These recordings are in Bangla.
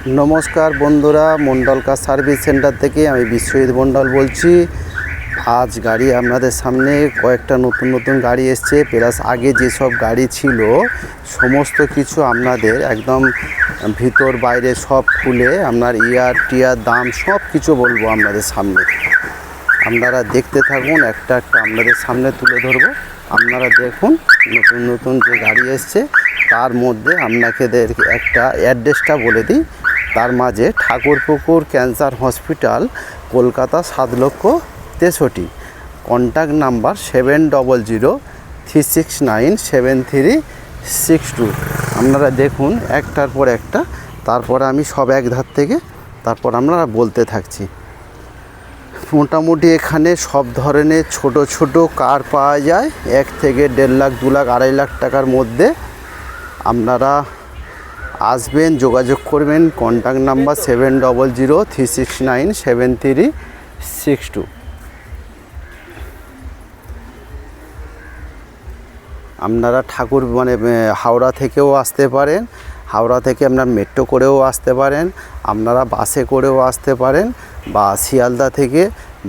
नमस्कार बंधुरा मंडल का सार्विस सेंटर থেকে আমি বিশ্বজিৎ মন্ডল বলছি। আজ গাড়ি আপনাদের সামনে কয়েকটা নতুন নতুন গাড়ি এসেছে, প্লাস আগে যে সব গাড়ি ছিল সমস্ত কিছু আপনাদের একদম ভিতর বাইরে সব খুলে আপনার ইয়ার টিয়ার দাম সব কিছু বলবো আপনাদের সামনে। আপনারা দেখতে থাকুন, একটা একটা আপনাদের সামনে তুলে ধরবো। আপনারা দেখুন নতুন নতুন যে গাড়ি এসছে তার মধ্যে আপনাদের একটা অ্যাড্রেসটা বলে দিই। তার মাঝে Thakurpukur cancer hospital, Kolkata 7,63,। Contact number 7003697362। আপনারা দেখুন একটার পর একটা, তারপরে আমি সব এক ধার থেকে তারপর আপনারা বলতে থাকছি। মোটামুটি এখানে সব ধরনের ছোট ছোট কার পাওয়া যায়, 1 থেকে 1.5 লাখ 2 লাখ 2.5 লাখ টাকার মধ্যে। আপনারা আসবেন, যোগাযোগ করবেন। Contact number 7003697362। আপনারা হাওড়া থেকেও আসতে পারেন, হাওড়া থেকে আপনার মেট্রো করেও আসতে পারেন, আপনারা বাসে করেও আসতে পারেন, বা শিয়ালদা থেকে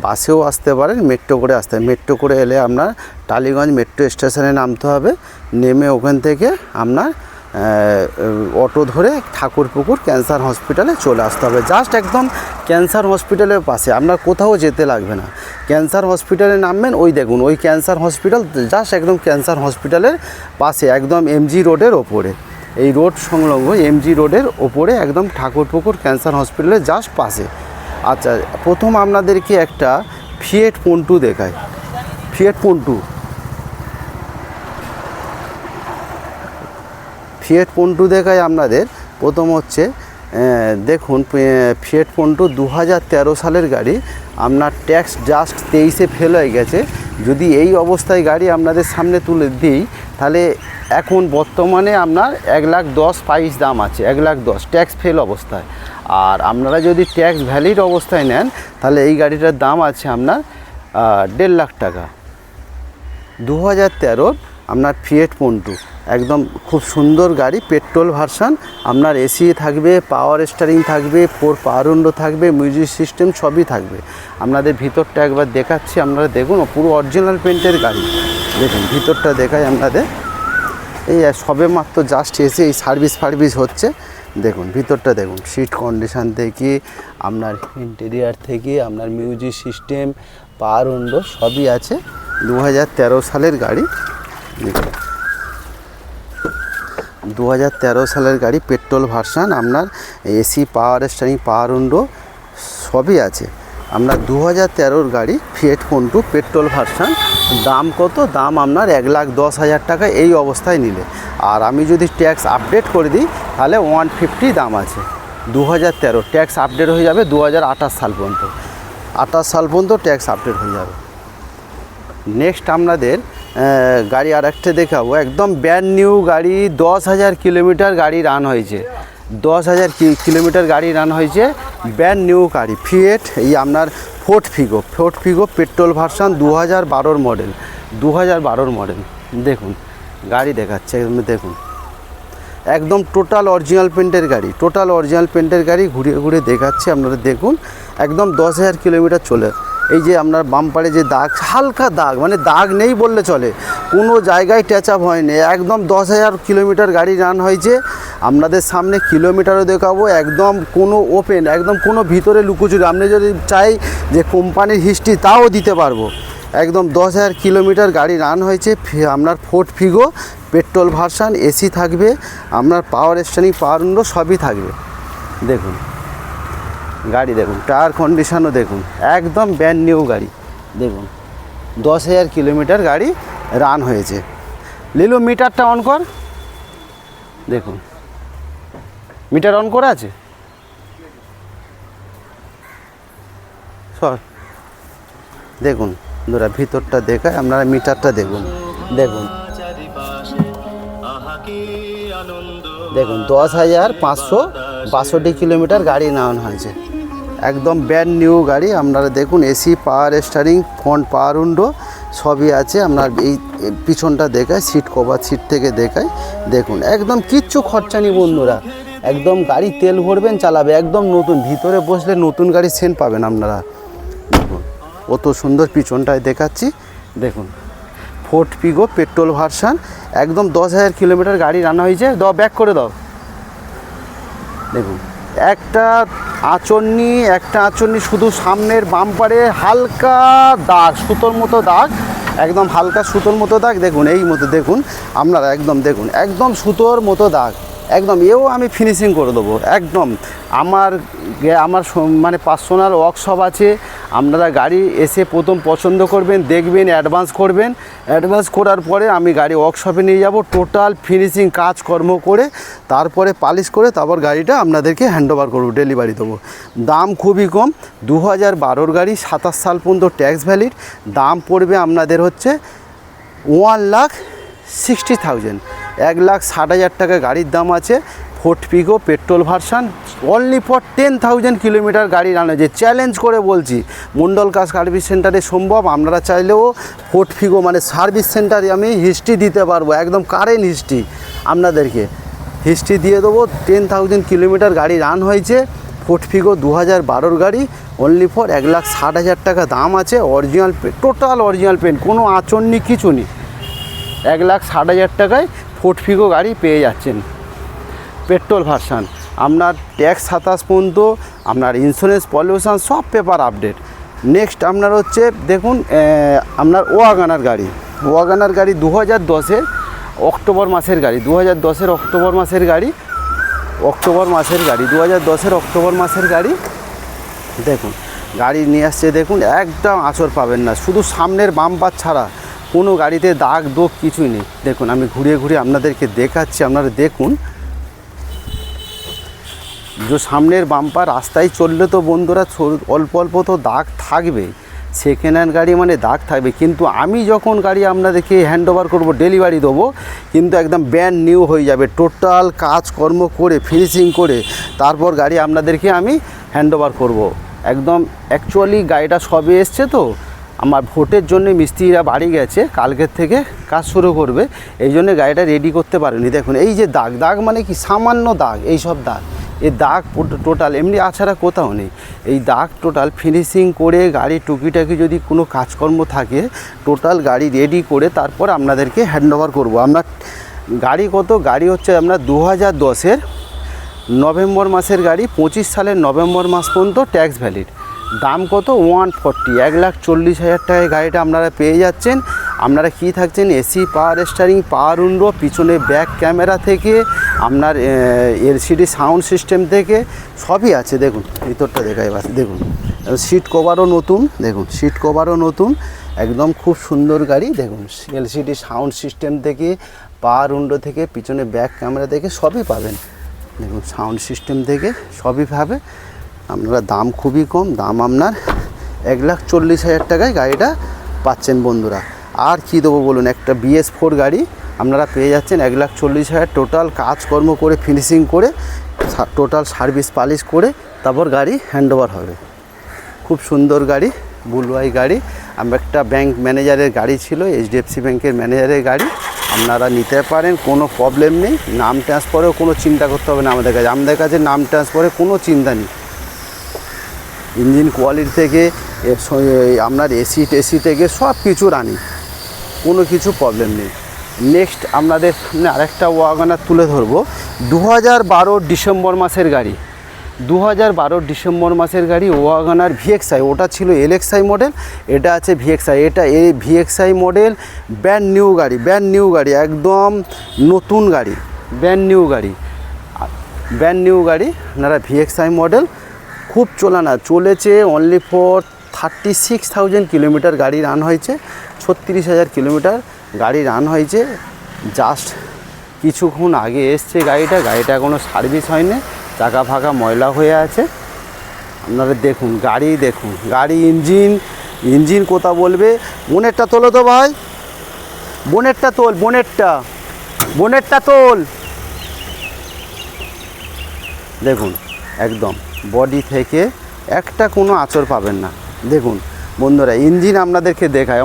বাসেও আসতে পারেন, মেট্রো করে আসতে। মেট্রো করে এলে আপনার টালিগঞ্জ মেট্রো স্টেশনে নামতে হবে, নেমে ওখান থেকে আপনার অটো ধরে ঠাকুরপুকুর ক্যান্সার হসপিটালে চলে আসতে হবে। জাস্ট একদম ক্যান্সার হসপিটালের পাশে, আপনার কোথাও যেতে লাগবে না। ক্যান্সার হসপিটালে নামবেন, ওই দেখুন ওই ক্যান্সার হসপিটাল, জাস্ট একদম ক্যান্সার হসপিটালের পাশে, একদম এমজি রোডের ওপরে। এই রোড সংলগ্ন এমজি রোডের ওপরে একদম ঠাকুরপুকুর ক্যান্সার হসপিটালের জাস্ট পাশে। আচ্ছা, প্রথম আপনাদেরকে একটা ফিয়েট পন্টু দেখায়। ফিয়েট পন্টু দেখায় আপনাদের। প্রথম হচ্ছে দেখুন ফিয়েট পন্টু 2013 সালের গাড়ি। আপনার ট্যাক্স জাস্ট 23-এ ফেল হয়ে গেছে। যদি এই অবস্থায় গাড়ি আপনাদের সামনে তুলে দিই, তাহলে এখন বর্তমানে আপনার 1,10,000 প্রাইস দাম আছে, 1,10,000 ট্যাক্স ফেল অবস্থায়। আর আপনারা যদি ট্যাক্স ভ্যালিড অবস্থায় নেন, তাহলে এই গাড়িটার দাম আছে আপনার 1.5 লাখ টাকা। 2013 আপনার ফিয়েট পন্টু, একদম খুব সুন্দর গাড়ি, পেট্রোল ভার্সান। আপনার এসি থাকবে, পাওয়ার স্টিয়ারিং থাকবে, 4 পাওয়ার উইন্ডো থাকবে, মিউজিক সিস্টেম সবই থাকবে। আপনাদের ভিতরটা একবার দেখাচ্ছি, আপনারা দেখুন। পুরো অরিজিনাল পেন্টের গাড়ি। দেখুন ভিতরটা দেখাই আপনাদের। এই সবে মাত্র জাস্ট এসে এই সার্ভিস হচ্ছে। দেখুন ভিতরটা দেখুন, সিট কন্ডিশন থেকে আপনার ইন্টেরিয়ার থেকে আপনার মিউজিক সিস্টেম, পাওয়ার উইন্ডো সবই আছে। 2013 সালের গাড়ি। 2013 সালের গাড়ি, পেট্রোল ভার্সান। আপনার এসি, পাওয়ার স্টিয়ারিং, পাওয়ার উইন্ডো সবই আছে। আপনার 2013 গাড়ি ফিয়েট পন্টু পেট্রোল ভার্সান। দাম কত? দাম আপনার 1,10,000 টাকা এই অবস্থায় নিলে। আর আমি যদি ট্যাক্স আপডেট করে দিই, তাহলে 150 দাম আছে। 2013 ট্যাক্স আপডেট হয়ে যাবে 2028 সাল পর্যন্ত। 28 সাল পর্যন্ত ট্যাক্স আপডেট হয়ে যাবে। নেক্সট আপনাদের গাড়ি আর একটা দেখাবো, একদম ব্র্যান্ড নিউ গাড়ি। 10,000 কিলোমিটার গাড়ি রান হয়েছে, 10,000 কিলোমিটার গাড়ি রান হয়েছে, ব্র্যান্ড নিউ গাড়ি। ফিয়েট, এই আপনার Ford Figo petrol version 2012 model. 2012 model. দেখুন গাড়ি দেখাচ্ছে, দেখুন একদম টোটাল অরিজিনাল পেন্টের গাড়ি। ঘুরিয়ে ঘুরিয়ে দেখাচ্ছে, আপনারা দেখুন। একদম 10,000 কিলোমিটার চলে। এই যে আপনার বাম্পারে যে দাগ, হালকা দাগ, মানে দাগ নেই বললে চলে, কোনো জায়গায় ট্যাচ আপ হয়নি। একদম 10,000 কিলোমিটার গাড়ি রান হয়েছে। আপনাদের সামনে কিলোমিটারও দেখাবো, একদম কোনো ওপেন, একদম কোনো ভিতরে লুকোচুরি। আপনি যদি চাই যে কোম্পানির হিস্ট্রি, তাও দিতে পারবো। একদম 10,000 কিলোমিটার গাড়ি রান হয়েছে। আপনার Ford Figo petrol version, AC থাকবে, আপনার পাওয়ার স্টিয়ারিং, পাওয়ার উইন্ডো সবই থাকবে। দেখুন গাড়ি দেখুন, টায়ার কন্ডিশনও দেখুন, একদম ব্র্যান্ড নিউ গাড়ি। দেখুন 10,000 কিলোমিটার গাড়ি রান হয়েছে। লিলু মিটারটা অন কর। দেখুন মিটার অন করা আছে, সর। দেখুন বন্ধুরা ভিতরটা দেখায়, আপনারা মিটারটা দেখুন। দেখুন 10,562 কিলোমিটার গাড়ি রান হয়েছে। একদম ব্র্যান্ড নিউ গাড়ি। আপনারা দেখুন এসি, পাওয়ার স্টিয়ারিং, ফ্রন্ট পাওয়ার উইন্ডো সবই আছে। আপনার এই পিছনটা দেখায়, সিট কভার সিট থেকে দেখায়। দেখুন একদম কিচ্ছু খরচা নেই বন্ধুরা, একদম গাড়ি তেল ভরবেন চালাবে, একদম নতুন, ভিতরে বসলে নতুন গাড়ির সেন্ট পাবেন আপনারা। দেখুন কত সুন্দর, পিছনটায় দেখাচ্ছি দেখুন, ফোর্ড ফিগো পেট্রোল ভার্সান, একদম 10,000 কিলোমিটার গাড়ি রান্না হয়েছে। ব্যাক করে দাও। দেখুন একটা আঁচড়নি শুধু সামনের বাম্পারে হালকা দাগ, সুতোর মতো দাগ, একদম হালকা সুতোর মতো দাগ। দেখুন এই মতো দেখুন আপনারা, একদম দেখুন, একদম সুতোর মতো দাগ, একদম এও আমি ফিনিশিং করে দেবো একদম। আমার মানে পার্সোনাল ওয়ার্কশপ আছে, আপনারা গাড়ি এসে প্রথম পছন্দ করবেন, দেখবেন, অ্যাডভান্স করবেন, অ্যাডভান্স করার পরে আমি গাড়ি ওয়ার্কশপে নিয়ে যাব, টোটাল ফিনিশিং কাজকর্ম করে তারপরে পালিশ করে তারপর গাড়িটা আপনাদেরকে হ্যান্ডওভার করবো, ডেলিভারি দেবো। দাম খুবই কম, 2012 গাড়ি, 27 সাল পর্যন্ত ট্যাক্স ভ্যালিড। দাম পড়বে আপনাদের হচ্ছে 1,60,000, 1,60,000 টাকা গাড়ির দাম আছে। Ford Figo petrol version, only for 10,000 kilometre গাড়ি রান হয়েছে। চ্যালেঞ্জ করে বলছি, মণ্ডল কার সার্ভিস সেন্টারে সম্ভব। আপনারা চাইলেও ফোর্ড ফিগো মানে সার্ভিস সেন্টারে আমি হিস্ট্রি দিতে পারবো, একদম কারেন্ট হিস্ট্রি আপনাদেরকে হিস্ট্রি দিয়ে দেবো। 10,000 কিলোমিটার গাড়ি রান হয়েছে। ফোর্ড ফিগো 2012 গাড়ি, অনলি ফর 1,60,000 টাকা দাম আছে। অরিজিনাল টোটাল অরিজিনাল পেন, কোনো আঁচড়নি কিছু নেই। 1,60,000 টাকায় ফোর্ড ফিগো গাড়ি পেয়ে যাচ্ছেন পেট্রোল ভার্সান। আপনার ট্যাক্স 27 পর্যন্ত, আপনার ইন্স্যুরেন্স, পলিউশন সব পেপার আপডেট। নেক্সট আপনার হচ্ছে দেখুন আপনার ওয়াগনার গাড়ি, 2010-এর অক্টোবর মাসের গাড়ি, 2010-এর অক্টোবর মাসের গাড়ি, 2010-এর অক্টোবর মাসের গাড়ি। দেখুন গাড়ি নিয়ে আসছে, দেখুন একদম আঁচড় পাবেন না, শুধু সামনের বাম্পার ছাড়া কোনো গাড়িতে দাগ দোগ কিছুই নেই। দেখুন আমি ঘুরিয়ে ঘুরিয়ে আপনাদেরকে দেখাচ্ছি, আপনারা দেখুন। যে সামনের বাম্পার, রাস্তায় চললে তো বন্ধুরা অল্প অল্প তো দাগ থাকবে, সেকেন্ড হ্যান্ড গাড়ি মানে দাগ থাকবে। কিন্তু আমি যখন গাড়ি আপনাদেরকে হ্যান্ডওভার করব, ডেলিভারি দেবো, কিন্তু একদম ব্র্যান্ড নিউ হয়ে যাবে, টোটাল কাজকর্ম করে ফিনিশিং করে তারপর গাড়ি আপনাদেরকে আমি হ্যান্ডওভার করব একদম। অ্যাকচুয়ালি গাড়িটা সবে এসছে তো, আমার ভোটের জন্য মিস্ত্রিরা বাড়ি গেছে, কালকের থেকে কাজ শুরু করবে, এই জন্য গাড়িটা রেডি করতে পারেনি। দেখুন এই যে দাগ মানে কি, সামান্য দাগ, এই সব দাগ, এই দাগ টোটাল এমনি আছাড়া কোথাও নেই। এই দাগ টোটাল ফিনিশিং করে গাড়ি টুকিটাকি যদি কোনো কাজকর্ম থাকে, টোটাল গাড়ি রেডি করে তারপর আপনাদেরকে হ্যান্ডওভার করবো। আপনার গাড়ি কত, গাড়ি হচ্ছে আপনার 2010-এর নভেম্বর মাসের গাড়ি, 25 সালের নভেম্বর মাস পর্যন্ত ট্যাক্স ভ্যালিড। দাম কত, 140, 1,40,000 টাকায় গাড়িটা আপনারা পেয়ে যাচ্ছেন। আপনারা কি থাকছেন, এসি, পাওয়ার স্টিয়ারিং, পাওয়ার উইন্ডো, পিছনে ব্যাক ক্যামেরা থেকে আপনার এলসিডি সাউন্ড সিস্টেম থেকে সবই আছে। দেখুন ভিতরটা দেখাই, বাস দেখুন, সিট কভারও নতুন, দেখুন সিট কভারও নতুন, একদম খুব সুন্দর গাড়ি। দেখুন এলসিডি সাউন্ড সিস্টেম থেকে, পাওয়ার উইন্ডো থেকে, পিছনে ব্যাক ক্যামেরা থেকে সবই পাবেন। দেখুন সাউন্ড সিস্টেম থেকে সবই পাবে আপনারা। দাম খুবই কম, দাম আপনার 1,40,000 টাকায় গাড়িটা পাচ্ছেন বন্ধুরা। আর কি দেবো বলুন, একটা BS4 গাড়ি আপনারা পেয়ে যাচ্ছেন 1,40,000, টোটাল কাজকর্ম করে ফিনিশিং করে টোটাল সার্ভিস পালিশ করে তারপর গাড়ি হ্যান্ডওভার হবে। খুব সুন্দর গাড়ি, বুলওয়াই গাড়ি। আমার একটা ব্যাংক ম্যানেজারের গাড়ি ছিল, HDFC ব্যাংকের ম্যানেজারের গাড়ি, আপনারা নিতে পারেন, কোনো প্রবলেম নেই। নাম ট্রান্সফারেও কোনো চিন্তা করতে হবে না আমাদের কাছে নাম ট্রান্সফারে কোনো চিন্তা নেই। ইঞ্জিন কোয়ালিটি থেকে আপনার এসি টেসি থেকে সব কিছু রানিং, কোনো কিছু প্রবলেম নেই। নেক্সট আপনাদের আরেকটা ওয়াগনার তুলে ধরবো, 2012 ডিসেম্বর মাসের গাড়ি, 2012 ডিসেম্বর মাসের গাড়ি ওয়াগনার VXI, ওটা ছিল LXI মডেল, এটা আছে VXI। এটা এই VXI মডেল, ব্র্যান্ড নিউ গাড়ি, একদম নতুন গাড়ি, ব্র্যান্ড নিউ গাড়ি আপনারা VXI মডেল। খুব চলেছে অনলি ফর 36,000 কিলোমিটার গাড়ি রান হয়েছে, 36,000 কিলোমিটার গাড়ি রান হয়েছে। জাস্ট কিছুক্ষণ আগে এসছে গাড়িটা কোনো সার্ভিস হয়নি, চাকা ফাঁকা ময়লা হয়ে আছে। আপনারা দেখুন গাড়ি ইঞ্জিন কথা বলবে। বোনেটটা তোলো তো ভাই, বোনেটটা তোল। দেখুন একদম বডি থেকে একটা কোনো আঁচড় পাবেন না। দেখুন বন্ধুরা ইঞ্জিন আপনাদেরকে দেখায়,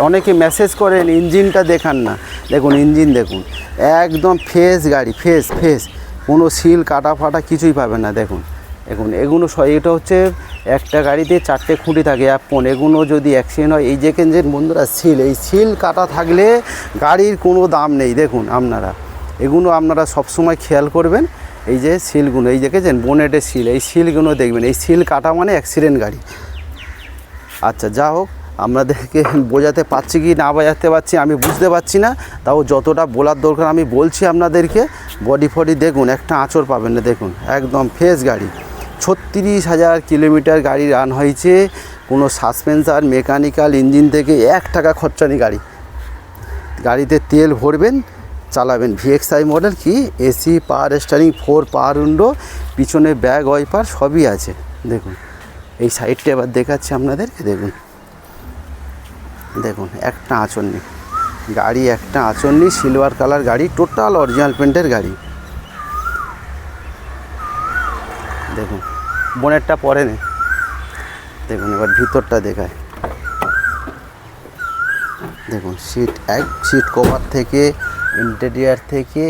অনেকে মেসেজ করেন ইঞ্জিনটা দেখান না। দেখুন ইঞ্জিন দেখুন, একদম ফ্রেশ গাড়ি, ফ্রেশ কোনো সিল কাটা ফাটা কিছুই পাবেন না। দেখুন এগুলো এটা হচ্ছে একটা গাড়িতে 4টে খুঁটি থাকে অ্যাপন, এগুলো যদি অ্যাক্সিডেন্ট হয় এই যে বন্ধুরা এই সিল কাটা থাকলে গাড়ির কোনো দাম নেই। দেখুন এগুলো আপনারা সবসময় খেয়াল করবেন, এই যে সিলগুলো এই দেখেছেন বোনেটের সিল, এই সিলগুলো দেখবেন, এই সিল কাটা মানে অ্যাক্সিডেন্ট গাড়ি। আচ্ছা যা হোক, আপনাদেরকে বোঝাতে পারছি কি না বোঝাতে পারছি আমি বুঝতে পারছি না, তাও যতটা বলার দরকার আমি বলছি আপনাদেরকে। বডি ফডি দেখুন, একটা আঁচড় পাবেন না, দেখুন একদম ফ্রেশ গাড়ি। 36,000 কিলোমিটার গাড়ি রান হয়েছে, কোনো সাসপেন্সার মেকানিক্যাল ইঞ্জিন থেকে 1 টাকা খরচা নেই গাড়িতে। তেল ভরবেন চালাবেন। VXI মডেল কি এসি, পাওয়ার স্টিয়ারিং, 4 পাওয়ার উইন্ডো, পিছনে ব্যাক ওয়াইপার সবই আছে। দেখুন এই সাইডটা এবার দেখাচ্ছি আপনাদেরকে। দেখুন একটা আঁচড় নেই গাড়ি, একটা আঁচড় নেই, সিলভার কালার গাড়ি, টোটাল অরিজিনাল পেন্টের গাড়ি। দেখুন বোনেটটা পরে নেই, দেখুন এবার ভিতরটা দেখায়। দেখুন সিট কভার থেকে ইন্টেরিয়ার থেকে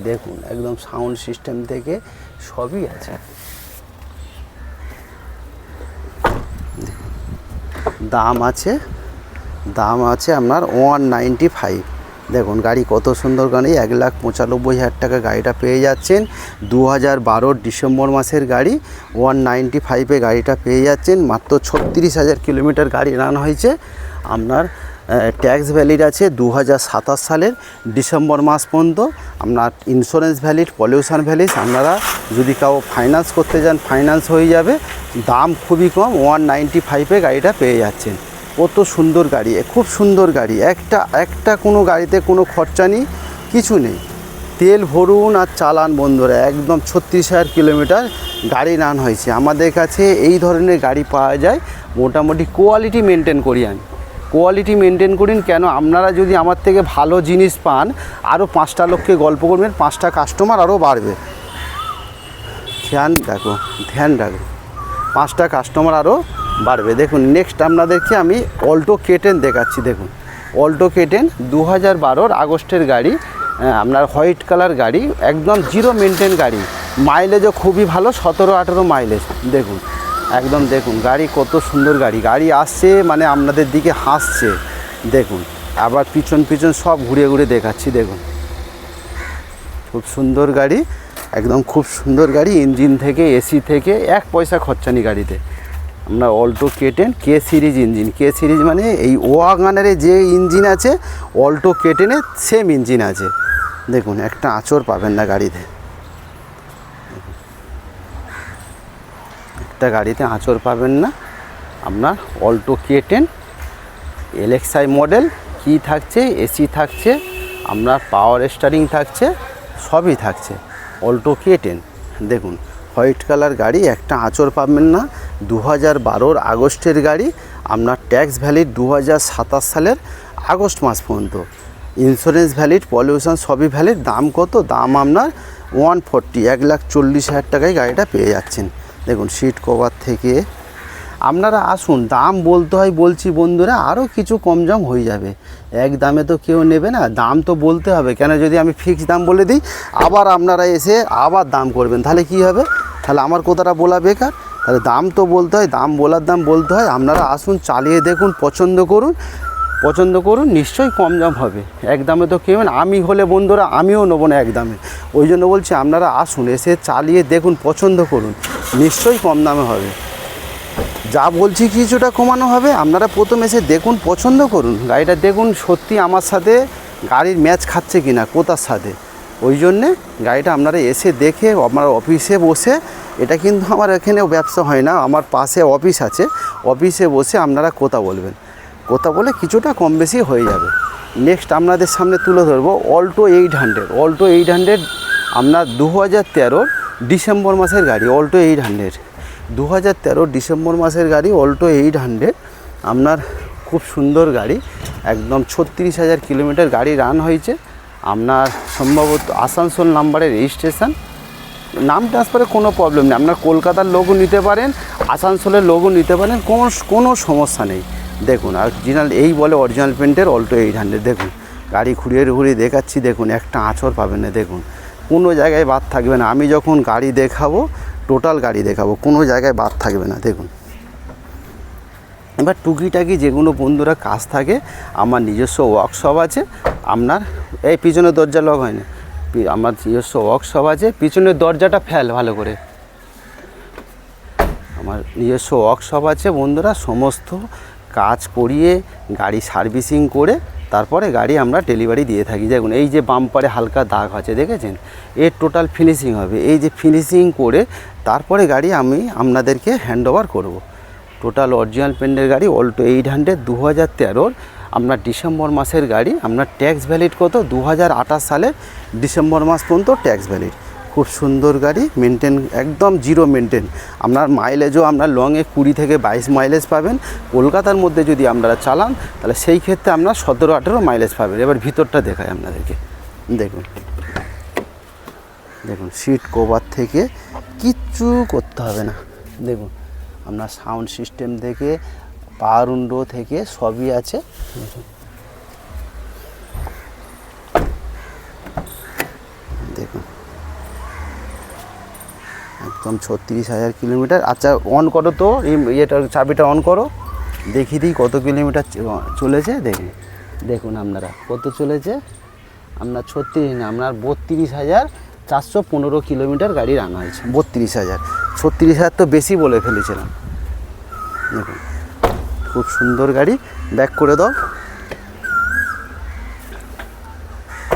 দেখুন একদম সাউন্ড সিস্টেম থেকে সবই আছে। দাম আছে আপনার 195। দেখুন গাড়ি কত সুন্দর গাড়ি, 1,95,000 টাকা গাড়িটা পেয়ে যাচ্ছেন। 2012 ডিসেম্বর মাসের গাড়ি, 195-এ গাড়িটা পেয়ে যাচ্ছেন। মাত্র 36,000 কিলোমিটার গাড়ি রান হয়েছে। আপনার ট্যাক্স ভ্যালিড আছে 2027 সালের ডিসেম্বর মাস পর্যন্ত। আপনার ইন্স্যুরেন্স ভ্যালিড, পলিউশন ভ্যালিড। আপনারা যদি কাউ ফাইন্যান্স করতে যান ফাইন্যান্স হয়ে যাবে। দাম খুবই কম, 195-এ গাড়িটা পেয়ে যাচ্ছেন। কত সুন্দর গাড়ি, খুব সুন্দর গাড়ি। একটা কোনো গাড়িতে কোনো খরচা নেই, কিছু নেই। তেল ভরুন আর চালান বন্ধুরা, একদম 36,000 কিলোমিটার গাড়ি রান হয়েছে। আমাদের কাছে এই ধরনের গাড়ি পাওয়া যায়, মোটামুটি কোয়ালিটি মেনটেন করি আমি। কোয়ালিটি মেনটেন করিন কেন, আপনারা যদি আমার থেকে ভালো জিনিস পান, আরও 5টা লোককে গল্প করবেন, 5টা কাস্টমার আরও বাড়বে। ধ্যান রাখো 5টা কাস্টমার আরও বাড়বে। দেখুন নেক্সট আপনাদেরকে আমি অল্টো K10 দেখাচ্ছি। দেখুন অল্টো K10 2012 আগস্টের গাড়ি, আপনার হোয়াইট কালার গাড়ি, একদম জিরো মেনটেন গাড়ি, মাইলেজও খুবই ভালো, 17-18 মাইলেজ। দেখুন একদম দেখুন গাড়ি কত সুন্দর গাড়ি আসছে মানে আপনাদের দিকে হাসছে। দেখুন আবার পিছন সব ঘুরে দেখাচ্ছি। দেখুন খুব সুন্দর গাড়ি, একদম খুব সুন্দর গাড়ি। ইঞ্জিন থেকে এসি থেকে 1 পয়সা খরচা নেই গাড়িতে। আপনার Alto K10 K series engine, K series মানে এই ওয়াগনারে যে ইঞ্জিন আছে অল্টো K10-এ সেম ইঞ্জিন আছে। দেখুন একটা আঁচড় পাবেন না গাড়িতে, একটা গাড়িতে আঁচড় পাবেন না। আপনার অল্টো K10 LXI মডেল, কি থাকছে এসি থাকছে, আপনার পাওয়ার স্টিয়ারিং থাকছে, সবই থাকছে অল্টো K10। দেখুন হোয়াইট কালার গাড়ি, একটা আঁচড় পাবেন না। 2012 আগস্টের গাড়ি, আপনার ট্যাক্স ভ্যালিড 2027 সালের আগস্ট মাস পর্যন্ত। ইন্স্যুরেন্স ভ্যালিড, পলিউশন সবই ভ্যালিড। দাম কত, দাম আপনার 140, 1,40,000 টাকায় গাড়িটা পেয়ে যাচ্ছেন। দেখুন সিট কভার থেকে আপনারা আসুন, দাম বলতে হয় বলছি বন্ধুরা, আরও কিছু কম জম হয়ে যাবে। এক দামে তো কেউ নেবে না, দাম তো বলতে হবে। কেন যদি আমি ফিক্স দাম বলে দিই আবার আপনারা এসে আবার দাম করবেন, তাহলে কি হবে? তাহলে আমার কথাটা বলা বেকার। তাহলে দাম তো বলতে হয়, দাম বলতে হয়। আপনারা আসুন, চালিয়ে দেখুন, পছন্দ করুন, নিশ্চয়ই কম দাম হবে। এক দামে তো কেউ না, আমি হলে বন্ধুরা আমিও নেবো না এক দামে। ওই জন্য বলছি আপনারা আসুন, এসে চালিয়ে দেখুন, পছন্দ করুন, নিশ্চয়ই কম দামে হবে। যা বলছি কিছুটা কমানো হবে। আপনারা প্রথম এসে দেখুন, পছন্দ করুন, গাড়িটা দেখুন সত্যি আমার সাথে গাড়ির ম্যাচ খাচ্ছে কি না, কোথার সাথে। ওই জন্যে গাড়িটা আপনারা এসে দেখে, আমার অফিসে বসে, এটা কিন্তু আমার এখানেও ব্যবসা হয় না, আমার পাশে অফিস আছে, অফিসে বসে আপনারা কথা বলবেন, কথা বলে কিছুটা কম বেশি হয়ে যাবে। নেক্সট আপনাদের সামনে তুলে ধরবো অল্টো 800 আপনার 2013 ডিসেম্বর মাসের গাড়ি। অল্টো 800 2013 ডিসেম্বর মাসের গাড়ি, অল্টো 800 আপনার খুব সুন্দর গাড়ি, একদম 36,000 কিলোমিটার গাড়ি রান হয়েছে। আপনার সম্ভবত আসানসোল নাম্বারের রেজিস্ট্রেশন, নাম ট্রান্সফারে কোনো প্রবলেম নেই। আপনার কলকাতার লোগো নিতে পারেন, আসানসোলের লোগো নিতে পারেন, কোনো সমস্যা নেই। দেখুন অরিজিনাল, এই বলে অরিজিনাল পেন্টের অল্টো 800। দেখুন গাড়ি ঘুরিয়ে দেখাচ্ছি। দেখুন একটা আঁচড় পাবেন না। দেখুন কোনো জায়গায় বাদ থাকবে না। আমি যখন গাড়ি দেখাবো টোটাল গাড়ি দেখাবো, কোনো জায়গায় বাদ থাকবে না। দেখুন এবার টুকিটাকি যেগুলো বন্ধুরা কাজ থাকে, আমার নিজস্ব ওয়ার্কশপ আছে। আপনার এই পিছনের দরজা লক হয় না, আমার নিজস্ব ওয়ার্কশপ আছে। পিছনের দরজাটা ফেল ভালো করে, আমার নিজস্ব ওয়ার্কশপ আছে বন্ধুরা। সমস্ত কাজ করিয়ে গাড়ি সার্ভিসিং করে তারপরে গাড়ি আমরা ডেলিভারি দিয়ে থাকি। দেখুন এই যে বাম্পারে হালকা দাগ আছে দেখেছেন, এর টোটাল ফিনিশিং হবে। এই যে ফিনিশিং করে তারপরে গাড়ি আমি আপনাদেরকে হ্যান্ডওভার করব। টোটাল অরিজিনাল পেন্টের গাড়ি অল্টো 800 2013 আপনার ডিসেম্বর মাসের গাড়ি। আপনার ট্যাক্স ভ্যালিড কত 2028 সালের ডিসেম্বর মাস পর্যন্ত ট্যাক্স ভ্যালিড। খুব সুন্দর গাড়ি, মেনটেন একদম জিরো মেনটেন। আপনার মাইলেজও আপনার লংয়ে 20 থেকে 22 মাইলেজ পাবেন। কলকাতার মধ্যে যদি আপনারা চালান তাহলে সেই ক্ষেত্রে আপনার 17-18 মাইলেজ পাবেন। এবার ভিতরটা দেখায় আপনাদেরকে, দেখুন দেখুন সিট কভার থেকে কিচ্ছু করতে হবে না। দেখুন আপনার সাউন্ড সিস্টেম থেকে পাওয়ার উইন্ডো থেকে সবই আছে। দেখুন একদম 36,000 কিলোমিটার। আচ্ছা অন করো তো, এই ইয়েটার চাবিটা অন করো, দেখিয়ে দিই কত কিলোমিটার চলেছে। দেখুন দেখুন আপনারা কত চলেছে। আপনার 36 না, আপনার 32,415 কিলোমিটার গাড়ি রান হয়েছে। 32,000, 36,000 তো বেশি বলে ফেলেছিলাম। দেখুন খুব সুন্দর গাড়ি। ব্যাক করে দাও।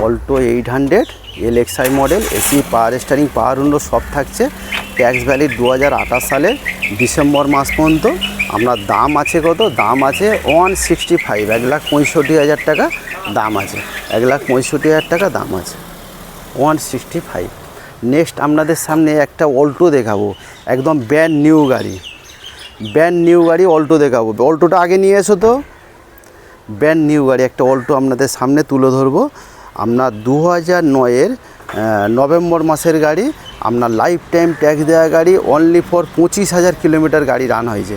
Alto 800 LXI model, AC, power steering, পাওয়ার উইন্ডো সব থাকছে। ট্যাক্স ভ্যালিড 2028 সালের ডিসেম্বর মাস পর্যন্ত। আপনার দাম আছে কত, দাম আছে 165, 1,65,000 টাকা দাম আছে। 1,65,000 টাকা দাম আছে, 165। নেক্সট আপনাদের সামনে একটা অল্টো দেখাবো, একদম ব্র্যান্ড নিউ গাড়ি। ব্র্যান্ড নিউ গাড়ি অল্টো দেখাবো। অল্টোটা আগে নিয়ে এসো তো। ব্র্যান্ড নিউ গাড়ি একটা অল্টো আপনাদের সামনে তুলে ধরবো। আপনার 2009-এর নভেম্বর মাসের গাড়ি। আপনার লাইফ টাইম ট্যাক্স দেওয়া গাড়ি। অনলি ফর 25,000 কিলোমিটার গাড়ি রান হয়েছে।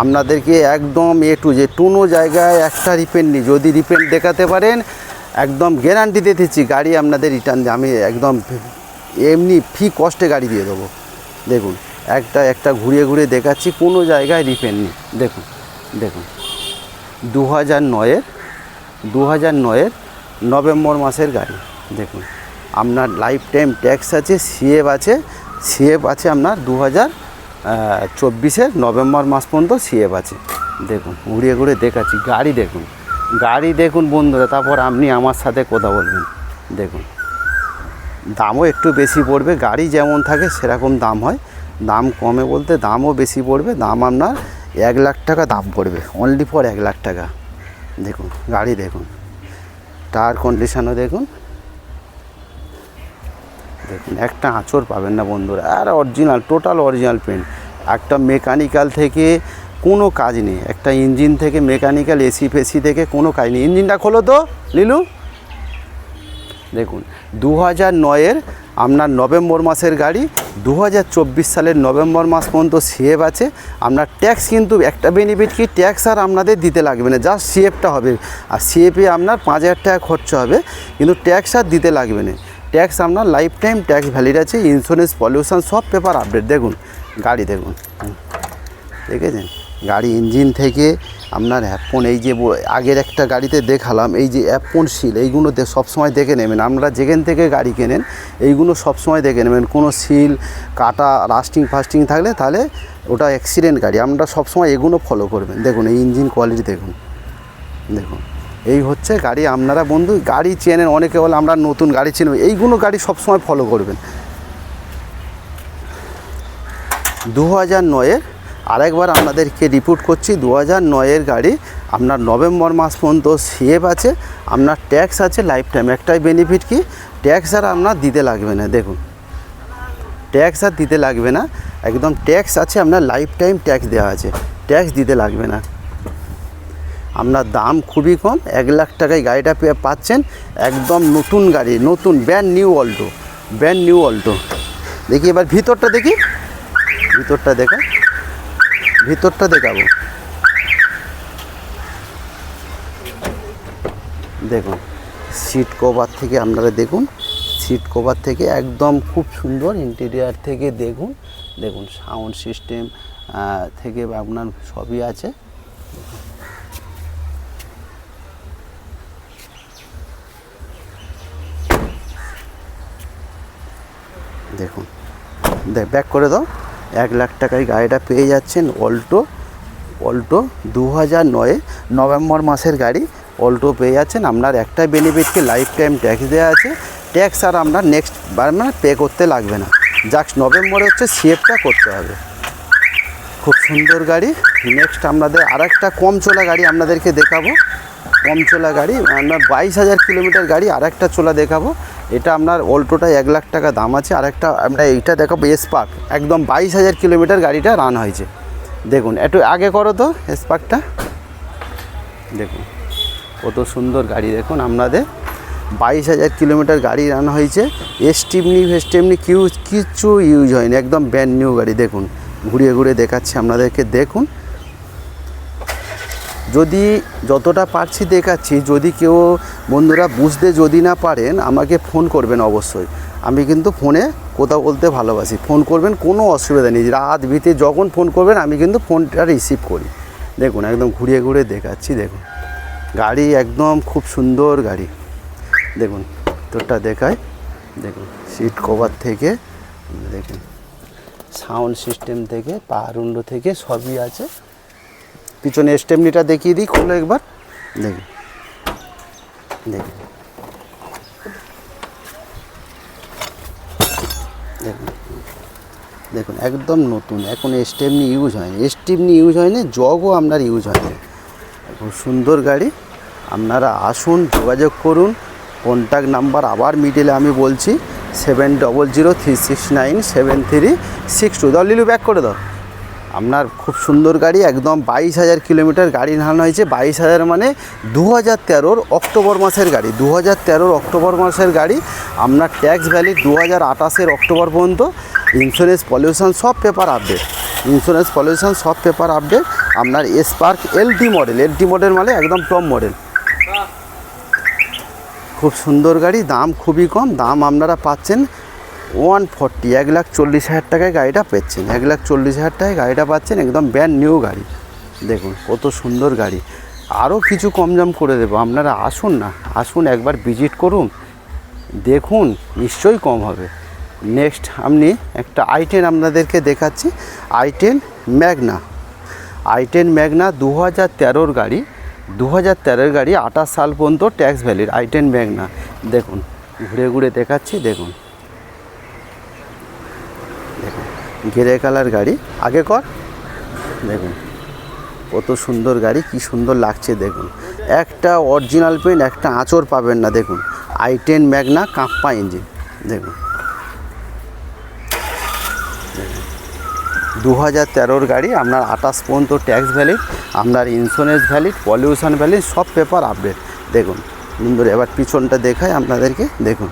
আপনাদেরকে একদম এ টু জেড কোনো জায়গায় একটা রিপেন্ট নেই। যদি রিপেন্ট দেখাতে পারেন একদম গ্যারান্টি দিতেছি গাড়ি আপনাদের রিটার্ন দিয়ে আমি একদম এমনি ফ্রি কস্টে গাড়ি দিয়ে দেবো। দেখুন একটা ঘুরিয়ে ঘুরিয়ে দেখাচ্ছি, কোনো জায়গায় রিপেন্ট নেই। দেখুন দেখুন 2009-এর নভেম্বর মাসের গাড়ি। দেখুন আপনার লাইফ টাইম ট্যাক্স আছে, সিএফ আছে আপনার 2024-এর নভেম্বর মাস পর্যন্ত সিএফ আছে। দেখুন ঘুরিয়ে ঘুরিয়ে দেখাচ্ছি গাড়ি দেখুন বন্ধুরা, তারপর আপনি আমার সাথে কথা বলবেন। দেখুন দামও একটু বেশি পড়বে, গাড়ি যেমন থাকে সেরকম দাম হয়। দাম কমে বলতে দামও বেশি পড়বে। দাম আপনার 1 লাখ টাকা দাম পড়বে, অনলি ফর 1 লাখ টাকা। দেখুন গাড়ি দেখুন, টায়ার কন্ডিশনও দেখুন। দেখুন একটা আঁচড় পাবেন না বন্ধুরা, আর অরিজিনাল টোটাল অরিজিনাল পেন্ট। একটা মেকানিক্যাল থেকে কোনো কাজ নেই, একটা ইঞ্জিন থেকে মেকানিক্যাল এসি ফেসি থেকে কোনো কাজ নেই। ইঞ্জিনটা খোলো তো লিলু। দেখুন 2009-এর আপনার নভেম্বর মাসের গাড়ি। 2024 সালের নভেম্বর মাস পর্যন্ত সিএফ আছে। আপনার ট্যাক্স কিন্তু একটা বেনিফিট কি, ট্যাক্স আর আপনাদের দিতে লাগবে না, জাস্ট সিএফটা হবে। আর সিএফে আপনার 5,000 টাকা খরচা হবে, কিন্তু ট্যাক্স আর দিতে লাগবে না। ট্যাক্স আপনার লাইফ টাইম ট্যাক্স ভ্যালিড আছে, ইন্স্যুরেন্স, পলিউশন সব পেপার আপডেট। দেখুন গাড়ি দেখুন, দেখেছেন গাড়ি ইঞ্জিন থেকে আপনার অ্যাপন, এই যে আগের একটা গাড়িতে দেখালাম এই যে অ্যাপন সিল, এইগুলো সবসময় দেখে নেবেন। আপনারা যেখান থেকে গাড়ি কেনেন এইগুলো সবসময় দেখে নেবেন। কোনো সিল কাটা রাস্টিং থাকলে তাহলে ওটা অ্যাক্সিডেন্ট গাড়ি। আপনারা সবসময় এগুলো ফলো করবেন। দেখুন এই ইঞ্জিন কোয়ালিটি দেখুন, দেখুন এই হচ্ছে গাড়ি। আপনারা বন্ধু গাড়ি চেনেন, অনেকে বলে আমরা নতুন গাড়ি চিনব, এইগুলো গাড়ি সবসময় ফলো করবেন। 2009-এর আরেকবার আপনাদেরকে রিপোর্ট করছি, 2009-এর গাড়ি। আপনার নভেম্বর মাস পর্যন্ত সিএফ আছে, আপনার ট্যাক্স আছে লাইফ টাইম। একটাই বেনিফিট কি, ট্যাক্স আর আপনার দিতে লাগবে না। দেখুন ট্যাক্স আর দিতে লাগবে না, একদম ট্যাক্স আছে আপনার লাইফ টাইম ট্যাক্স দেওয়া আছে, ট্যাক্স দিতে লাগবে না। আপনার দাম খুবই কম, 1 লাখ টাকায় গাড়িটা পাচ্ছেন। একদম নতুন গাড়ি, নতুন ব্র্যান্ড নিউ অল্টো। দেখি এবার ভিতরটা দেখি, ভিতরটা দেখাবো। দেখুন সিট কভার থেকে আপনারা দেখুন, সিট কভার থেকে একদম খুব সুন্দর ইন্টেরিয়ার থেকে দেখুন, দেখুন সাউন্ড সিস্টেম থেকে আপনার সবই আছে। দেখুন ব্যাক করে দাও। 1 লাখ টাকায় গাড়িটা পেয়ে যাচ্ছেন। অল্টো 2009 নভেম্বর মাসের গাড়ি অল্টো পেয়ে যাচ্ছেন। আপনার একটাই বেনিফিটকে লাইফ টাইম ট্যাক্স দেওয়া আছে। ট্যাক্স আর আপনার নেক্সট বার মানে পে করতে লাগবে না, জাস্ট নভেম্বরে হচ্ছে সিএফটা করতে হবে। খুব সুন্দর গাড়ি। নেক্সট আমাদের আরেকটা কম চলা গাড়ি আপনাদেরকে দেখাবো। কম চলা গাড়ি আপনার 22,000 কিলোমিটার গাড়ি আরেকটা চলা দেখাবো। এটা আপনার অল্টোটা 1 লাখ টাকা দাম আছে। আরেকটা আমরা এইটা দেখাবো স্পার্ক, একদম 22,000 কিলোমিটার গাড়িটা রান হয়েছে। দেখুন একটু আগে করো তো স্পার্কটা, দেখুন কত সুন্দর গাড়ি। দেখুন আপনাদের 22,000 কিলোমিটার গাড়ি রান হয়েছে। স্টিমনি কিচ্ছু ইউজ হয়নি, একদম ব্র্যান্ড নিউ গাড়ি। দেখুন ঘুরিয়ে ঘুরিয়ে দেখাচ্ছি আপনাদেরকে। দেখুন যদি যতটা পারছি দেখাচ্ছি, যদি কেউ বন্ধুরা বুঝতে যদি না পারেন আমাকে ফোন করবেন অবশ্যই। আমি কিন্তু ফোনে কথা বলতে ভালোবাসি, ফোন করবেন, কোনো অসুবিধা নেই। রাত ভিতে যখন ফোন করবেন আমি কিন্তু ফোনটা রিসিভ করি। দেখুন একদম ঘুরিয়ে ঘুরিয়ে দেখাচ্ছি। দেখুন গাড়ি একদম খুব সুন্দর গাড়ি। দেখুন তোরটা দেখায়, দেখুন সিট কভার থেকে দেখুন সাউন্ড সিস্টেম থেকে পাওয়ার উইন্ডো থেকে সবই আছে। পিছনে স্টেপনিটা দেখিয়ে দিই, খুলে একবার দেখুন। দেখুন দেখুন দেখুন একদম নতুন, এখন স্টেপনি ইউজ হয়নি, জগও আপনার ইউজ হয়নি। খুব সুন্দর গাড়ি। আপনারা আসুন, যোগাযোগ করুন। কন্ট্যাক্ট নাম্বার আবার মিডিলে আমি বলছি 7003697362। দাও লিলু, ব্যাক করে দাও। আপনার খুব সুন্দর গাড়ি, একদম 22,000 কিলোমিটার গাড়ি নামানো হয়েছে। 22,000 মানে 2013 অক্টোবর মাসের গাড়ি। 2013 অক্টোবর মাসের গাড়ি। আপনার ট্যাক্স ভ্যালিড 2028 অক্টোবর পর্যন্ত। ইন্স্যুরেন্স পলিউশন সব পেপার আপডেট। আপনার স্পার্ক এলটি মডেল মানে একদম টপ মডেল। খুব সুন্দর গাড়ি, দাম খুবই কম। দাম আপনারা পাচ্ছেন 140, 1,40,000 টাকায় গাড়িটা পাচ্ছেন। 1,40,000 টাকায় গাড়িটা পাচ্ছেন, একদম ব্র্যান্ড নিউ গাড়ি। দেখুন কত সুন্দর গাড়ি। আরও কিছু কম দাম করে দেবো, আপনারা আসুন না, আসুন একবার ভিজিট করুন, দেখুন নিশ্চয়ই কম হবে। নেক্সট আপনি একটা i10 আপনাদেরকে দেখাচ্ছি। i10 ম্যাগনা 2013 গাড়ি। 2013 গাড়ি 28 সাল পর্যন্ত ট্যাক্স ভ্যালিড। i10 ম্যাগনা দেখুন ঘুরে ঘুরে দেখাচ্ছি। দেখুন গ্রে কালার গাড়ি, আগে কর। দেখুন কত সুন্দর গাড়ি, কি সুন্দর লাগছে। দেখুন একটা অরিজিনাল পেন, একটা আঁচড় পাবেন না। দেখুন i10 ম্যাগনা কাঁপ্পা ইঞ্জিন। দেখুন 2013 গাড়ি, আপনার 28 পর্যন্ত ট্যাক্স ভ্যালিড, আপনার ইন্স্যুরেন্স ভ্যালিড, পলিউশন ভ্যালিড, সব পেপার আপডেট। দেখুন বন্ধুরা এবার পিছনটা দেখায় আপনাদেরকে। দেখুন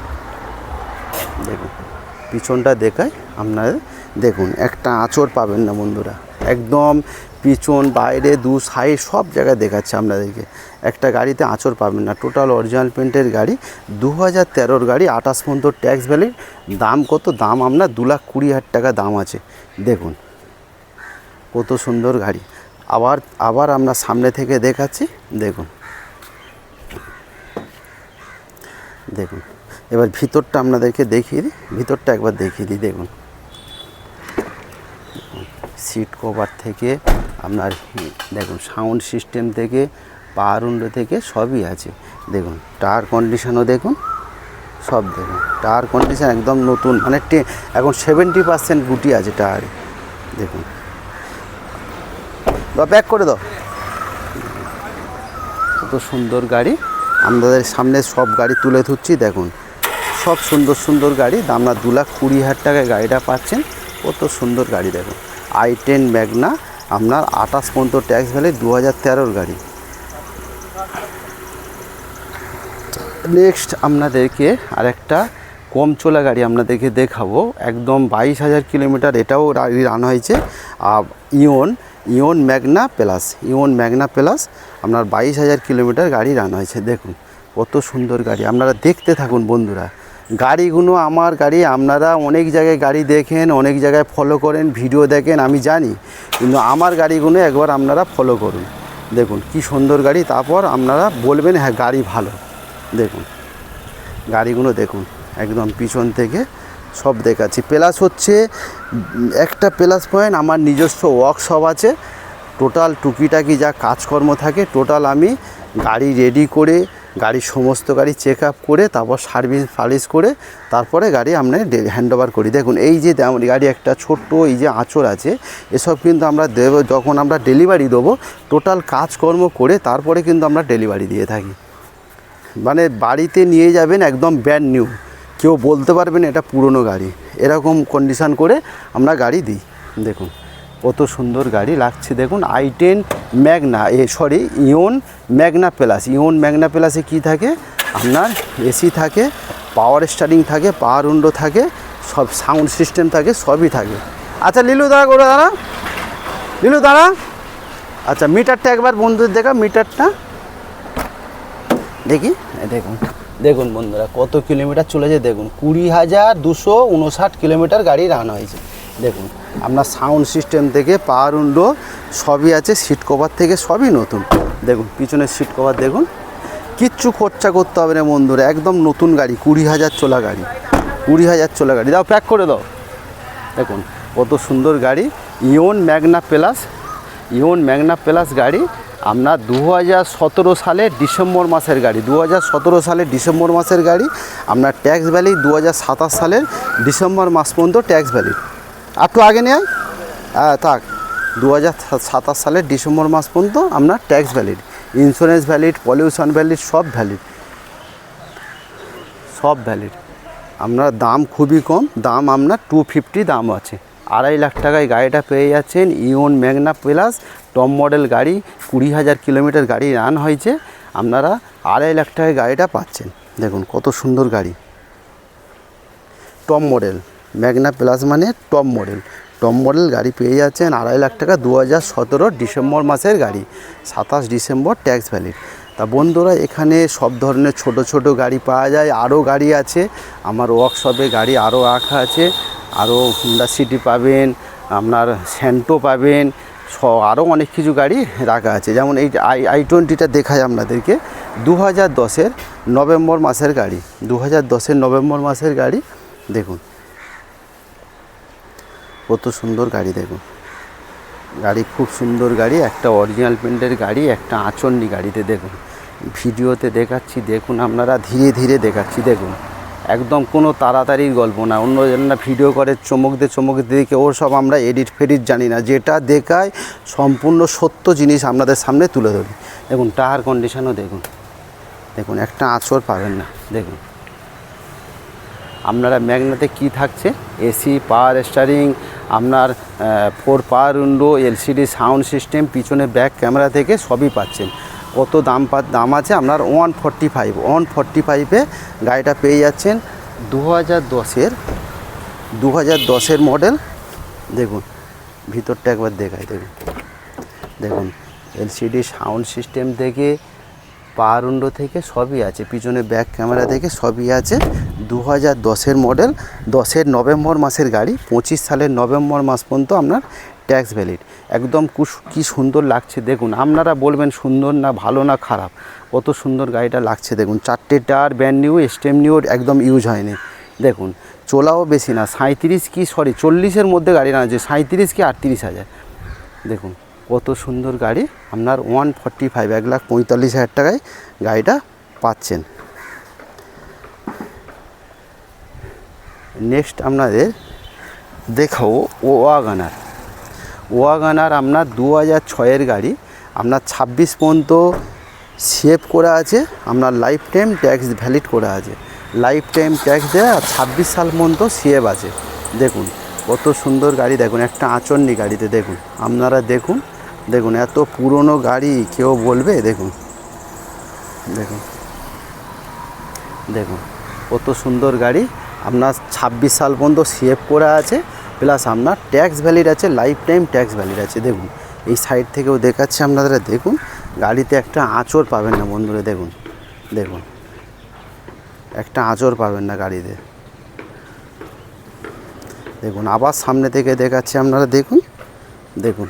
পিছনটা দেখায় আপনাদের। দেখুন একটা আঁচড় পাবেন না বন্ধুরা, একদম পিছন বাইরে দু সাইড সব জায়গায় দেখাচ্ছে আপনাদেরকে। একটা গাড়িতে আঁচড় পাবেন না, টোটাল অরিজিনাল পেন্টের গাড়ি। 2013 গাড়ি, 28 পর্যন্ত ট্যাক্স ভ্যালিড। দাম কত? দাম আপনার 2,20,000 টাকা দাম আছে। দেখুন কত সুন্দর গাড়ি। আবার আমরা সামনে থেকে দেখাচ্ছি। দেখুন এবার ভিতরটা আপনাদেরকে দেখিয়ে দিই, ভিতরটা একবার দেখিয়ে দিই। দেখুন সিট কভার থেকে আপনার দেখুন সাউন্ড সিস্টেম থেকে পাওয়ার উইন্ডো থেকে সবই আছে। দেখুন টায়ার কন্ডিশনও দেখুন, সব দেখুন টায়ার কন্ডিশন একদম নতুন, মানে এখন 70% গুটি আছে টায়ারে। দেখুন ব্যাক করে দাও। কত সুন্দর গাড়ি, আপনাদের সামনে সব গাড়ি তুলে ধরছি। দেখুন সব সুন্দর গাড়ি। দাম না 2,20,000 টাকায় গাড়িটা পাচ্ছেন। কত সুন্দর গাড়ি। দেখুন i10 ম্যাগনা আপনার 28 পর্যন্ত ট্যাক্স ভ্যালি, 2013 গাড়ি। নেক্সট আপনাদেরকে আরেকটা কম চলা গাড়ি আপনাদেরকে দেখাবো, একদম 22,000 কিলোমিটার এটাও রান হয়েছে। ইওন ম্যাগনা প্লাস আপনার 22,000 কিলোমিটার গাড়ি রান হয়েছে। দেখুন কত সুন্দর গাড়ি, আপনারা দেখতে থাকুন বন্ধুরা, গাড়িগুলো আমার গাড়ি, আপনারা অনেক জায়গায় গাড়ি দেখেন, অনেক জায়গায় ফলো করেন, ভিডিও দেখেন, আমি জানি, কিন্তু আমার গাড়িগুলো একবার আপনারা ফলো করুন। দেখুন কি সুন্দর গাড়ি, তারপর আপনারা বলবেন হ্যাঁ গাড়ি ভালো। দেখুন গাড়িগুলো দেখুন, একদম পিছন থেকে সব দেখাচ্ছি। প্লাস হচ্ছে একটা প্লাস পয়েন্ট, আমার নিজস্ব ওয়ার্কশপ আছে। টোটাল টুকিটাকি যা কাজকর্ম থাকে টোটাল আমি গাড়ি রেডি করে, গাড়ির সমস্ত গাড়ি চেক আপ করে, তারপর সার্ভিস ফার্ভিস করে তারপরে গাড়ি আমরা হ্যান্ড ওভার করি। দেখুন এই যে গাড়ি একটা ছোট্ট এই যে আঁচড় আছে, এসব কিন্তু আমরা দেব যখন আমরা ডেলিভারি দেবো, টোটাল কাজকর্ম করে তারপরে কিন্তু আমরা ডেলিভারি দিয়ে থাকি। মানে বাড়িতে নিয়ে যাবেন একদম ব্র্যান্ড নিউ, কেউ বলতে পারবেন এটা পুরনো গাড়ি, এরকম কন্ডিশান করে আমরা গাড়ি দিই। দেখুন কত সুন্দর গাড়ি লাগছে। দেখুন i10 Magna, Eon Magna plus. Eon Magna প্লাসে কী থাকে, আপনার এসি থাকে, পাওয়ার স্টারিং থাকে, পাওয়ার উইন্ডো থাকে, সব সাউন্ড সিস্টেম থাকে, সবই থাকে। আচ্ছা লিলু দাঁড়া করে দাঁড়া, লিলু দাঁড়া। আচ্ছা মিটারটা একবার বন্ধুদের দেখা, মিটারটা দেখি। দেখুন দেখুন বন্ধুরা কত কিলোমিটার চলেছে, দেখুন 20,259 কিলোমিটার গাড়ি রান হয়েছে। দেখুন আপনার সাউন্ড সিস্টেম থেকে পাওয়ার উইন্ডো সবই আছে, সিট কভার থেকে সবই নতুন। দেখুন পিছনের সিট কভার দেখুন, কিচ্ছু খরচা করতে হবে না বন্ধুরা, একদম নতুন গাড়ি, 20,000 চলা গাড়ি, 20,000 চলা গাড়ি। দাও প্যাক করে দাও। দেখুন কত সুন্দর গাড়ি, ইওন Magna plus. Eon Magna plus গাড়ি আপনার 2017 সালের ডিসেম্বর মাসের গাড়ি, 2017 সালের ডিসেম্বর মাসের গাড়ি। আপনার ট্যাক্স ভ্যালি 2027 সালের ডিসেম্বর মাস পর্যন্ত ট্যাক্স ভ্যালি। একটু আগে নেয় থাক, 2027 সালের ডিসেম্বর মাস পর্যন্ত আপনার tax valid, insurance valid, pollution valid, সব ভ্যালিড, সব ভ্যালিড। আপনার দাম খুবই কম, দাম আপনার 250 দাম আছে। 2.5 লাখ টাকায় গাড়িটা পেয়ে যাচ্ছেন। ইওন ম্যাগনা প্লাস টপ মডেল গাড়ি, 20,000 কিলোমিটার গাড়ি রান হয়েছে, আপনারা 2.5 লাখ টাকায় গাড়িটা পাচ্ছেন। দেখুন কত সুন্দর গাড়ি, টপ মডেল ম্যাগনা প্লাস মানে টপ মডেল। টপ মডেল গাড়ি পেয়ে যাচ্ছেন 2.5 লাখ টাকা, 2017 ডিসেম্বর মাসের গাড়ি, 27 ডিসেম্বর ট্যাক্স ভ্যালিড। তা বন্ধুরা এখানে সব ধরনের ছোট ছোট গাড়ি পাওয়া যায়, আরও গাড়ি আছে আমার ওয়ার্কশপে, গাড়ি আরও রাখা আছে, আরও হুন্ডা সিটি পাবেন, আপনার স্যান্টো পাবেন, আরও অনেক কিছু গাড়ি রাখা আছে। যেমন এই i20টা দেখায় আপনাদেরকে, 2010-এর নভেম্বর মাসের গাড়ি, 2010-এর নভেম্বর মাসের গাড়ি। দেখুন কত সুন্দর গাড়ি, দেখুন গাড়ি খুব সুন্দর গাড়ি, একটা অরিজিনাল পেন্টের গাড়ি, একটা আঁচড়নি গাড়িতে। দেখুন ভিডিওতে দেখাচ্ছি, দেখুন আপনারা ধীরে ধীরে দেখাচ্ছি। দেখুন একদম কোনো তাড়াতাড়ির গল্প না, অন্য জনরা ভিডিও করে চমক দেখে, ওর সব আমরা এডিট ফেডিট জানি না, যেটা দেখায় সম্পূর্ণ সত্য জিনিস আপনাদের সামনে তুলে ধরি। দেখুন টায়ার কন্ডিশনও দেখুন, দেখুন একটা আঁচড় পাবেন না। দেখুন আপনারা ম্যাগনাতে কি থাকছে, এসি, পাওয়ার স্টারিং, আপনার 4 পাওয়ার উইন্ডো, এলসিডি সাউন্ড সিস্টেম, পিছনে ব্যাক ক্যামেরা থেকে সবই পাচ্ছেন। কত দাম আছে আপনার 145-এ গাড়িটা পেয়ে যাচ্ছেন। 2010-এর মডেল। দেখুন ভিতরটা একবার দেখায়। দেখুন দেখুন এলসিডি সাউন্ড সিস্টেম থেকে, পাওয়ার উইন্ডো থেকে সবই আছে, পিছনে ব্যাক ক্যামেরা থেকে সবই আছে। 2010-এর মডেল, 10-এর নভেম্বর মাসের গাড়ি, 25 সালের নভেম্বর মাস পর্যন্ত আপনার ট্যাক্স ভ্যালিড। একদম কি সুন্দর লাগছে। দেখুন আপনারা বলবেন সুন্দর না ভালো না খারাপ, কত সুন্দর গাড়িটা লাগছে। দেখুন 4টে tyre brand new, stem new, একদম ইউজ হয়নি। দেখুন চলাও বেশি না, 40-এর মধ্যে গাড়ি না আছে, 37 কি 38,000। দেখুন কত সুন্দর গাড়ি, আপনার 1,45,00,000 টাকায় গাড়িটা পাচ্ছেন। নেক্সট আপনাদের দেখাবো ওয়াগনার আপনার 2006-এর গাড়ি, আপনার 26 পর্যন্ত সেভ করা আছে, আপনার লাইফ টাইম ট্যাক্স ভ্যালিড করা আছে, লাইফ টাইম ট্যাক্স দেওয়া, 26 সাল পর্যন্ত সেভ আছে। দেখুন কত সুন্দর গাড়ি, দেখুন একটা আঁচড়নি গাড়িতে। দেখুন আপনারা দেখুন, দেখুন এত পুরনো গাড়ি কেউ বলবে। দেখুন দেখুন দেখুন কত সুন্দর গাড়ি, আপনার 26 সাল পর্যন্ত সেভ করা আছে, প্লাস আপনার ট্যাক্স ভ্যালিড আছে, লাইফ টাইম ট্যাক্স ভ্যালিড আছে। দেখুন এই সাইড থেকেও দেখাচ্ছে আপনারা, দেখুন গাড়িতে একটা আঁচড় পাবেন না বন্ধুরা। দেখুন দেখুন একটা আঁচড় পাবেন না গাড়িতে। দেখুন আবার সামনে থেকে দেখাচ্ছি, আপনারা দেখুন, দেখুন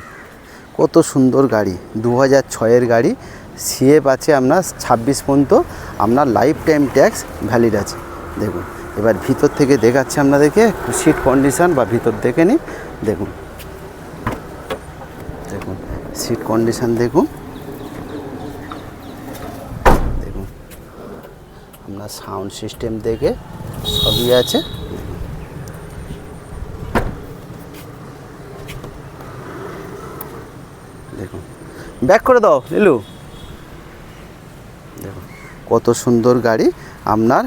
কত সুন্দর গাড়ি, 2006-এর গাড়ি, সিএফ আছে আপনার 26 পর্যন্ত, আপনার লাইফ টাইম ট্যাক্স ভ্যালিড আছে। দেখুন এবার ভিতর থেকে দেখাচ্ছি আপনাদেরকে, সিট কন্ডিশান বা ভিতর দেখে নিন। দেখুন, দেখুন সিট কন্ডিশান দেখুন, দেখুন আপনার সাউন্ড সিস্টেম দেখে সবই আছে। দেখুন ব্যাক করে দাও নীলু। দেখুন কত সুন্দর গাড়ি আপনার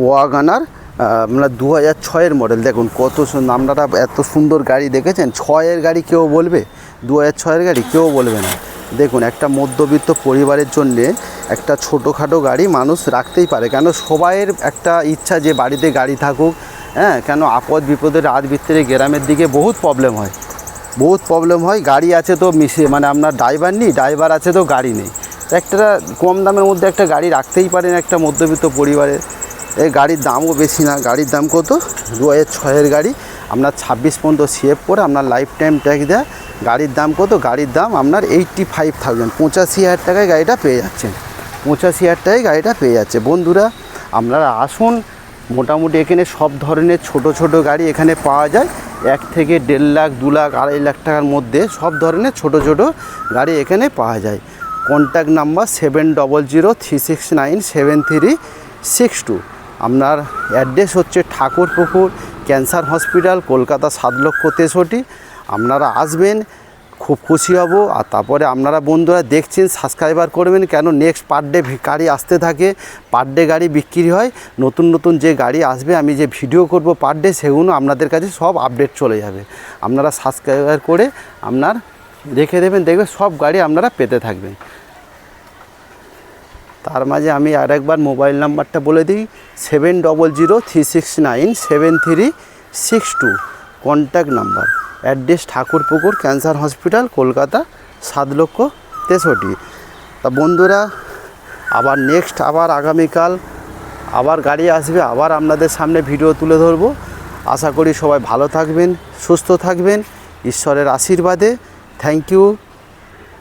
ওয়াগনার, আপনার 2006-এর মডেল। দেখুন কত সুন্দর, আপনারা এত সুন্দর গাড়ি দেখেছেন? 6-এর গাড়ি কেউ বলবে? 2006-এর গাড়ি কেউ বলবে না। দেখুন একটা মধ্যবিত্ত পরিবারের জন্যে একটা ছোটোখাটো গাড়ি মানুষ রাখতেই পারে, কেন সবাইয়ের একটা ইচ্ছা যে বাড়িতে গাড়ি থাকুক। হ্যাঁ, কেন আপদ বিপদে রাত ভিতরে গ্রামের দিকে বহুত প্রবলেম হয়, বহুত প্রবলেম হয়। গাড়ি আছে তো মানে আপনার ড্রাইভার নেই, ড্রাইভার আছে তো গাড়ি নেই। একটা কম দামের মধ্যে একটা গাড়ি রাখতেই পারেন একটা মধ্যবিত্ত পরিবারে। এই গাড়ির দামও বেশি না, গাড়ির দাম কত? 2006-এর গাড়ি, আপনার 26 পর্যন্ত সেভ করে আপনার লাইফ টাইম ট্যাক্স দেয়। গাড়ির দাম কত? গাড়ির দাম আপনার 85,000, 85,000 টাকায় গাড়িটা পেয়ে যাচ্ছেন। 85,000 টাকায় গাড়িটা পেয়ে যাচ্ছে। বন্ধুরা আপনারা আসুন, মোটামুটি এখানে সব ধরনের ছোট ছোট গাড়ি এখানে পাওয়া যায়। 1 থেকে 1.5 লাখ, 2 লাখ, 2.5 লাখ টাকার মধ্যে সব ধরনের ছোট ছোট গাড়ি এখানে পাওয়া যায়। Contact number 7003697362। আপনার অ্যাড্রেস হচ্ছে ঠাকুরপুকুর ক্যান্সার হসপিটাল, কলকাতা 7,63,000। আপনারা আসবেন, খুব খুশি হব। আর তারপরে আপনারা বন্ধুরা দেখছেন, সাবস্ক্রাইবার করবেন, কেন নেক্সট পার ডে গাড়ি আসতে থাকে, পার ডে গাড়ি বিক্রি হয়। নতুন নতুন যে গাড়ি আসবে, আমি যে ভিডিও করব পার ডে, সেগুলো আপনাদের কাছে সব আপডেট চলে যাবে। আপনারা সাবস্ক্রাইবার করে আপনার রেখে দেবেন, দেখবেন সব গাড়ি আপনারা পেতে থাকবেন। তার মাঝে আমি আরেকবার মোবাইল নাম্বারটা বলে দিই, 7003697362 contact number. Address Thakurpukur cancer hospital, Kolkata 7,63,000। তা বন্ধুরা আবার নেক্সট, আবার আগামীকাল আবার গাড়ি আসবে, আবার আপনাদের সামনে ভিডিও তুলে ধরবো। আশা করি সবাই ভালো থাকবেন, সুস্থ থাকবেন, ঈশ্বরের আশীর্বাদে। Thank you.